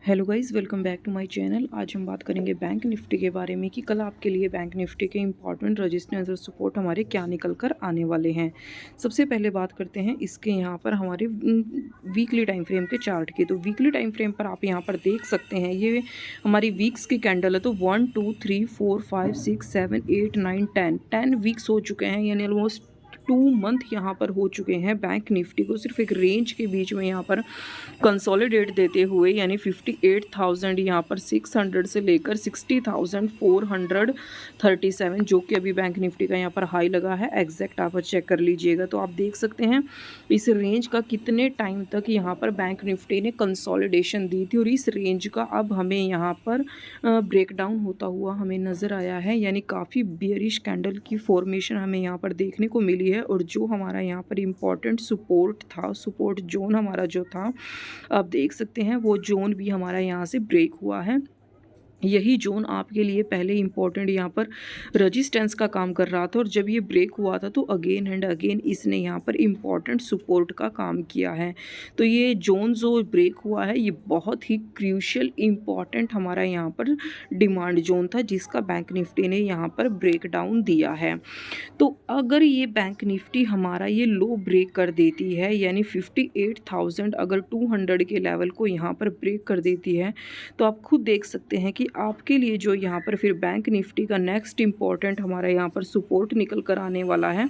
Hello guys, welcome back to my channel. आज हम बात करेंगे बैंक निफ्टी के बारे में कि कल आपके लिए बैंक निफ्टी के इंपॉर्टेंट रेजिस्टेंस और सपोर्ट हमारे क्या निकल कर आने वाले हैं। सबसे पहले बात करते हैं इसके यहाँ पर हमारे वीकली टाइम फ्रेम के चार्ट की। तो वीकली टाइम फ्रेम पर आप यहाँ पर देख सकते हैं, ये हमारी वीक्स की कैंडल है। तो 1 2 3 4 5 6 7 8 9 10 वीक्स हो चुके हैं, यानी ऑलमोस्ट 2 मंथ यहाँ पर हो चुके हैं बैंक निफ्टी को सिर्फ एक रेंज के बीच में यहाँ पर कंसोलिडेट देते हुए, यानी 58,000 यहाँ पर 600 से लेकर 60,437, जो कि अभी बैंक निफ्टी का यहाँ पर हाई लगा है। एग्जैक्ट आप चेक कर लीजिएगा तो आप देख सकते हैं इस रेंज का कितने टाइम तक यहाँ पर बैंक निफ्टी ने कंसोलिडेशन दी थी, और इस रेंज का अब हमें यहाँ पर ब्रेकडाउन होता हुआ हमें नज़र आया है। यानी काफ़ी बियरिश कैंडल की फॉर्मेशन हमें यहाँ पर देखने को मिली है, और जो हमारा यहाँ पर इम्पॉर्टेंट सपोर्ट था, सपोर्ट जोन हमारा जो था, आप देख सकते हैं वो जोन भी हमारा यहाँ से ब्रेक हुआ है। यही जोन आपके लिए पहले इंपॉर्टेंट यहाँ पर रेजिस्टेंस का काम कर रहा था, और जब ये ब्रेक हुआ था तो अगेन एंड अगेन इसने यहाँ पर इंपॉर्टेंट सपोर्ट का काम किया है। तो ये जोन जो ब्रेक हुआ है ये बहुत ही क्रूशियल इंपॉर्टेंट हमारा यहाँ पर डिमांड जोन था, जिसका बैंक निफ्टी ने यहाँ पर ब्रेक डाउन दिया है। तो अगर ये बैंक निफ्टी हमारा ये लो ब्रेक कर देती है, यानी 58,000 अगर 200 के लेवल को यहाँ पर ब्रेक कर देती है, तो आप खुद देख सकते हैं कि आपके लिए जो यहाँ पर फिर बैंक निफ्टी का नेक्स्ट इंपॉर्टेंट हमारा यहाँ पर सपोर्ट निकल कर आने वाला है,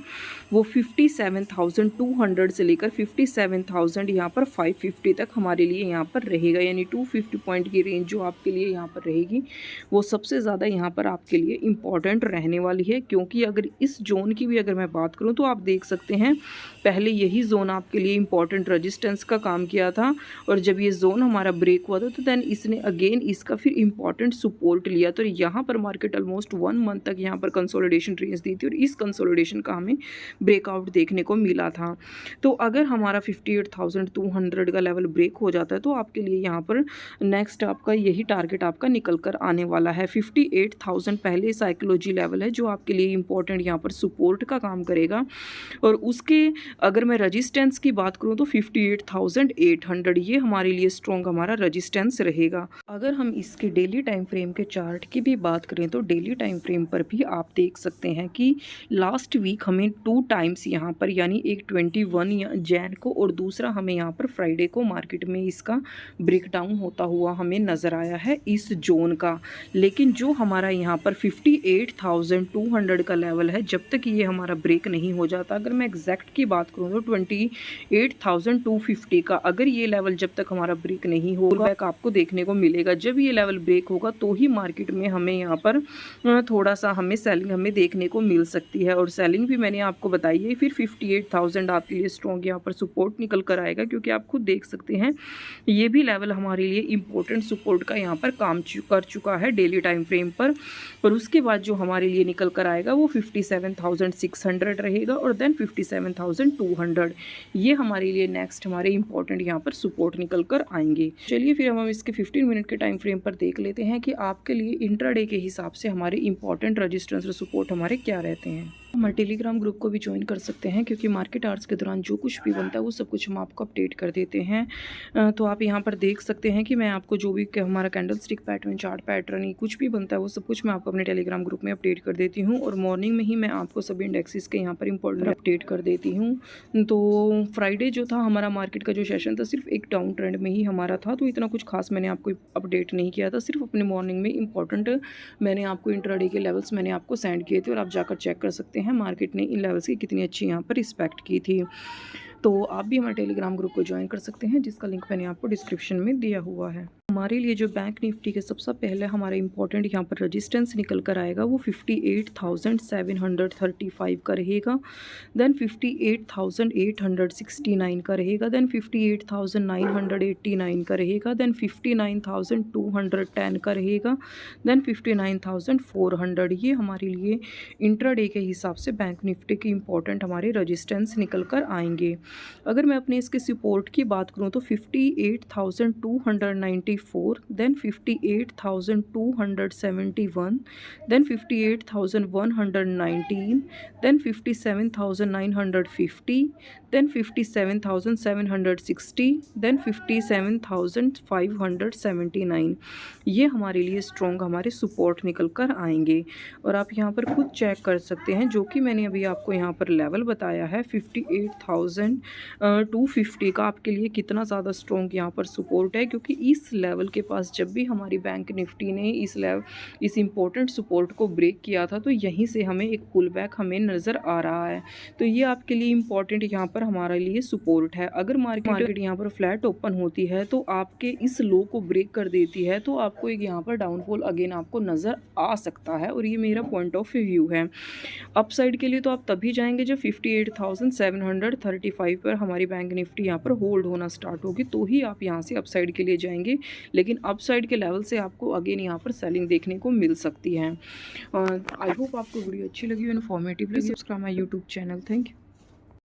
वो 57,200 से लेकर 57,000 यहाँ पर 550 तक हमारे लिए यहाँ पर रहेगा। यानी 250 पॉइंट की रेंज जो आपके लिए यहाँ पर रहेगी वो सबसे ज़्यादा यहाँ पर आपके लिए इम्पॉर्टेंट रहने वाली है। क्योंकि अगर इस जोन की भी अगर मैं बात करूँ तो आप देख सकते हैं पहले यही जोन आपके लिए इम्पॉर्टेंट रेजिस्टेंस का काम किया था, और जब ये जोन हमारा ब्रेक हुआ था तो देन इसने अगेन इसका फिर इम्पॉर्टेंट सपोर्ट लिया। तो यहाँ पर मार्केट ऑलमोस्ट 1 मंथ तक यहाँ पर कंसोलिडेशन रेंज दी थी, और इस कंसोलिडेशन का हमें ब्रेकआउट देखने को मिला था। तो अगर हमारा 58,200 का लेवल ब्रेक हो जाता है तो आपके लिए यहाँ पर नेक्स्ट आपका यही टारगेट आपका निकल कर आने वाला है। 58,000 पहले साइकोलॉजी लेवल है जो आपके लिए इंपॉर्टेंट यहाँ पर सपोर्ट का काम करेगा, और उसके अगर मैं रजिस्टेंस की बात करूँ तो 58,800 ये हमारे लिए स्ट्रॉन्ग हमारा रजिस्टेंस रहेगा। अगर हम इसके डेली टाइम फ्रेम के चार्ट की भी बात करें तो डेली टाइम फ्रेम पर भी आप देख सकते हैं कि लास्ट वीक हमें 2 टाइम्स यहाँ पर, यानी एक 21 जैन को और दूसरा हमें यहाँ पर फ्राइडे को मार्केट में इसका ब्रेकडाउन होता हुआ हमें नज़र आया है इस जोन का। लेकिन जो हमारा यहाँ पर 58,200 का लेवल है, जब तक ये हमारा ब्रेक नहीं हो जाता, अगर मैं एग्जैक्ट की बात करूँ तो 28,250 का अगर ये लेवल जब तक हमारा ब्रेक नहीं होगा, बैक आपको देखने को मिलेगा। जब ये लेवल ब्रेक होगा तो ही मार्केट में हमें यहाँ पर थोड़ा सा हमें सेलिंग हमें देखने को मिल सकती है, और सेलिंग भी मैंने आपको बताई है। फिर 58,000 आपके लिए स्ट्रॉन्ग यहाँ पर सपोर्ट निकल कर आएगा, क्योंकि आप खुद देख सकते हैं ये भी लेवल हमारे लिए इंपॉर्टेंट सपोर्ट का यहाँ पर काम कर चुका है डेली टाइम फ्रेम पर। और उसके बाद जो हमारे लिए निकल कर आएगा वो 57,600 रहेगा, और देन 57,200 ये हमारे लिए नेक्स्ट हमारे इंपॉर्टेंट यहाँ पर सपोर्ट निकल कर आएंगे। चलिए फिर हम इसके 15 मिनट के टाइम फ्रेम पर देख लेते हैं कि आपके लिए इंट्राडे के हिसाब से हमारे इंपॉर्टेंट रजिस्टेंस और सपोर्ट हमारे क्या रहते हैं। हमारे टेलीग्राम ग्रुप को भी ज्वाइन कर सकते हैं, क्योंकि मार्केट आवर्स के दौरान जो कुछ भी बनता है वो सब कुछ हम आपको अपडेट कर देते हैं। तो आप यहाँ पर देख सकते हैं कि मैं आपको जो भी हमारा candle stick pattern, chart pattern, कुछ भी बनता है वो सब कुछ मैं आपको अपने टेलीग्राम ग्रुप में अपडेट कर देती हूँ, और मॉर्निंग में ही मैं आपको सभी इंडेक्सेस के यहाँ पर इंपॉर्टेंट अपडेट कर देती हूँ। तो फ्राइडे जो था हमारा मार्केट का जो सेशन था सिर्फ एक डाउन ट्रेंड में ही हमारा था, तो इतना कुछ खास मैंने आपको अपडेट नहीं किया था। सिर्फ अपने मॉर्निंग में इंपॉर्टेंट मैंने आपको इंट्राडे के लेवल्स मैंने आपको सेंड किए थे, और आप जाकर चेक कर सकते हैं मार्केट ने इन लेवल्स की कितनी अच्छी यहाँ पर रिस्पेक्ट की थी। तो आप भी हमारे टेलीग्राम ग्रुप को ज्वाइन कर सकते हैं, जिसका लिंक मैंने आपको डिस्क्रिप्शन में दिया हुआ है। हमारे लिए जो बैंक निफ्टी के सबसे पहले हमारा इंपॉर्टेंट यहाँ पर रेजिस्टेंस निकल कर आएगा वो 58,735 का रहेगा, देन 58,869 का रहेगा, देन 58,989 का रहेगा, देन 59,210 का रहेगा, देन 59,400। ये हमारे लिए इंट्राडे के हिसाब से बैंक निफ्टी के इंपॉर्टेंट हमारे रेजिस्टेंस निकल कर आएंगे। अगर मैं अपने इसके सपोर्ट की बात करूँ तो 58,295 58,254, then 58,271, then 58,119, then 57,950, then 57,760, then 57,579। ये हमारे लिए स्ट्रॉन्ग हमारे सपोर्ट निकल कर आएंगे। और आप यहाँ पर खुद चेक कर सकते हैं, जो कि मैंने अभी आपको यहाँ पर लेवल बताया है 58,250 का आपके लिए कितना ज़्यादा स्ट्रॉन्ग यहाँ पर सपोर्ट है, क्योंकि इस लेवल के पास जब भी हमारी बैंक निफ्टी ने इस इम्पोर्टेंट सपोर्ट को ब्रेक किया था, तो यहीं से हमें एक पुल बैक हमें नज़र आ रहा है। तो ये आपके लिए इम्पॉर्टेंट यहाँ पर हमारे लिए सपोर्ट है। अगर मार्केट यहाँ पर फ्लैट ओपन होती है तो आपके इस लो को ब्रेक कर देती है, तो आपको एक यहाँ पर डाउनफॉल अगेन आपको नज़र आ सकता है, और ये मेरा पॉइंट ऑफ व्यू है। अपसाइड के लिए तो आप तभी जाएंगे जब 58,735 पर हमारी बैंक निफ्टी यहाँ पर होल्ड होना स्टार्ट होगी, तो ही आप यहाँ से अपसाइड के लिए जाएंगे। लेकिन अपसाइड के लेवल से आपको अगेन यहाँ पर सेलिंग देखने को मिल सकती है। आई होप आपको वीडियो अच्छी लगी, इन्फॉर्मेटिव लगी। Subscribe my YouTube channel. Thank you.